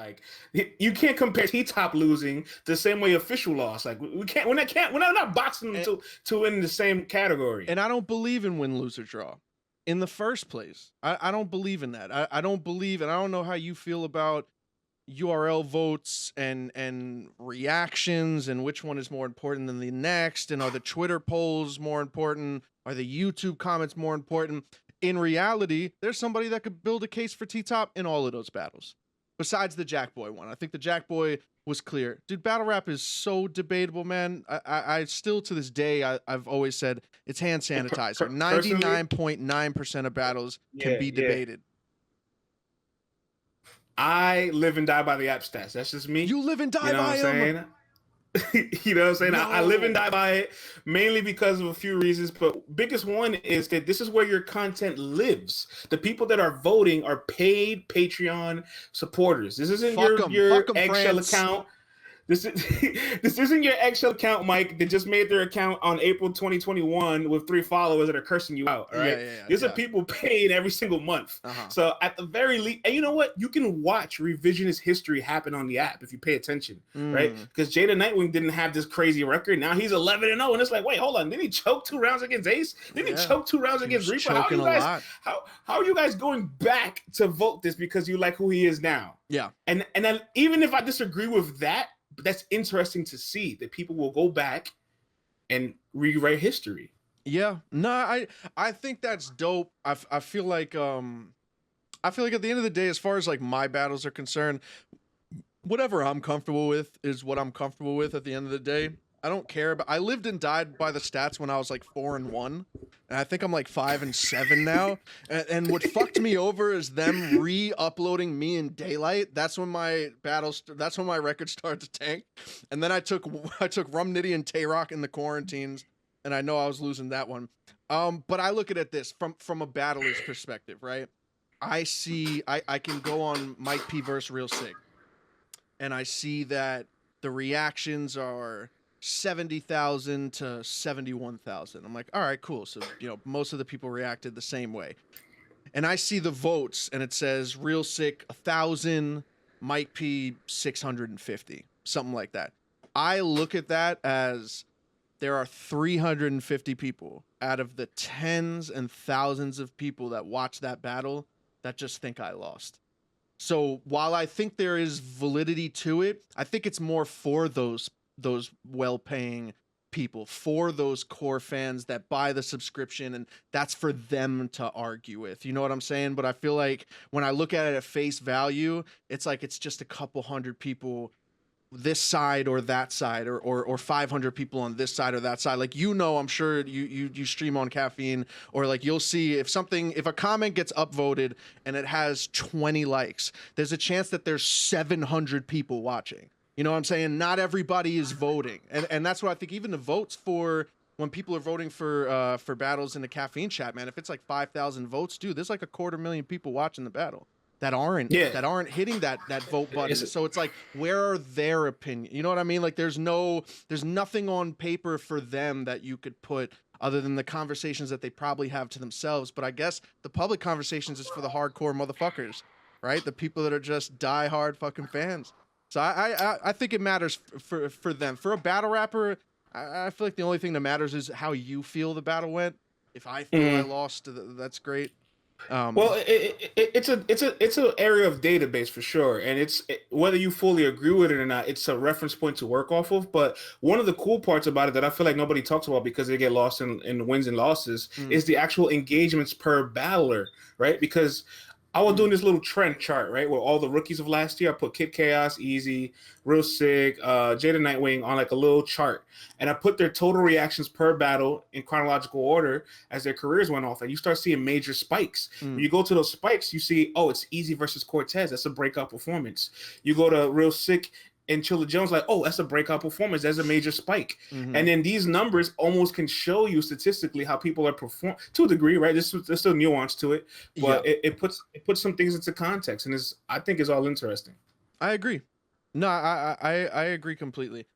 Like you can't compare T-Top losing the same way Official lost. Like we can't. We're not boxing them to in the same category. And I don't believe in win, lose, or draw in the first place. I don't believe in that. I don't believe, and I don't know how you feel about URL votes and reactions and which one is more important than the next, and are the Twitter polls more important, are the YouTube comments more important? In reality, there's somebody that could build a case for T-Top in all of those battles besides the Jack Boy one. I think the Jack Boy was clear. Dude, battle rap is so debatable, man. I still to this day, I've always said it's hand sanitizer. 99.9% of battles can be debated. I live and die by the app stats. That's just me. You live and die by them. You know what I'm saying? No. I live and die by it mainly because of a few reasons, but biggest one is that this is where your content lives. The people that are voting are paid Patreon supporters. This isn't your eggshell account. This isn't your eggshell account, Mike, that just made their account on April 2021 with 3 followers that are cursing you out. All right. These are people paid every single month. So at the very least, and you know what? You can watch revisionist history happen on the app if you pay attention, right? Because Jada Nightwing didn't have this crazy record. Now he's 11-0, and it's like, wait, hold on. Didn't he choke 2 rounds against Ace? Didn't he choke 2 rounds against Reaper? How are you guys going back to vote this because you like who he is now? Yeah. And then even if I disagree with that, but that's interesting to see that people will go back and rewrite history. Yeah, no, I think that's dope. I feel like at the end of the day, as far as like my battles are concerned, whatever I'm comfortable with is what I'm comfortable with at the end of the day. I don't care, but I lived and died by the stats when I was like 4-1, and I think I'm like 5-7 now. And what fucked me over is them re-uploading me in daylight. That's when my that's when my record started to tank. And then I took Rum Nitty and Tay-Rock in the quarantines, and I know I was losing that one. But I look at it this from a battler's perspective, right? I can go on Mike P versus Real Sick, and I see that the reactions are 70,000 to 71,000. I'm like, all right, cool. So, most of the people reacted the same way. And I see the votes and it says Real Sick 1,000, Mike P 650, something like that. I look at that as there are 350 people out of the tens and thousands of people that watch that battle that just think I lost. So while I think there is validity to it, I think it's more for those well-paying people, for those core fans that buy the subscription, and that's for them to argue with. You know what I'm saying? But I feel like when I look at it at face value, it's like it's just a couple hundred people this side or that side, or 500 people on this side or that side. Like, I'm sure you stream on Caffeine, or like you'll see if a comment gets upvoted and it has 20 likes, there's a chance that there's 700 people watching. You know what I'm saying? Not everybody is voting. And that's what I think. Even the votes for when people are voting for battles in the Caffeine chat, man, if it's like 5,000 votes, dude, there's like 250,000 people watching the battle that aren't hitting that vote button. So it's like, where are their opinion? You know what I mean? Like there's nothing on paper for them that you could put other than the conversations that they probably have to themselves. But I guess the public conversations is for the hardcore motherfuckers, right? The people that are just diehard fucking fans. So I think it matters for them. For a battle rapper, I feel like the only thing that matters is how you feel the battle went. If I feel I lost, that's great. Well, it's an area of database for sure, and whether you fully agree with it or not, it's a reference point to work off of. But one of the cool parts about it that I feel like nobody talks about because they get lost in wins and losses is the actual engagements per battler, right? Because I was doing this little trend chart, right, where all the rookies of last year, I put Kid Chaos, Easy, Real Sick, Jada Nightwing on like a little chart, and I put their total reactions per battle in chronological order as their careers went off, and you start seeing major spikes. When you go to those spikes, you see, it's Easy versus Cortez. That's a breakout performance. You go to Real Sick and Chilla Jones, like, that's a breakout performance. That's a major spike. And then these numbers almost can show you statistically how people are performing to a degree, right? There's still nuance to it, but it puts some things into context, and I think it's all interesting. I agree. No, I agree completely.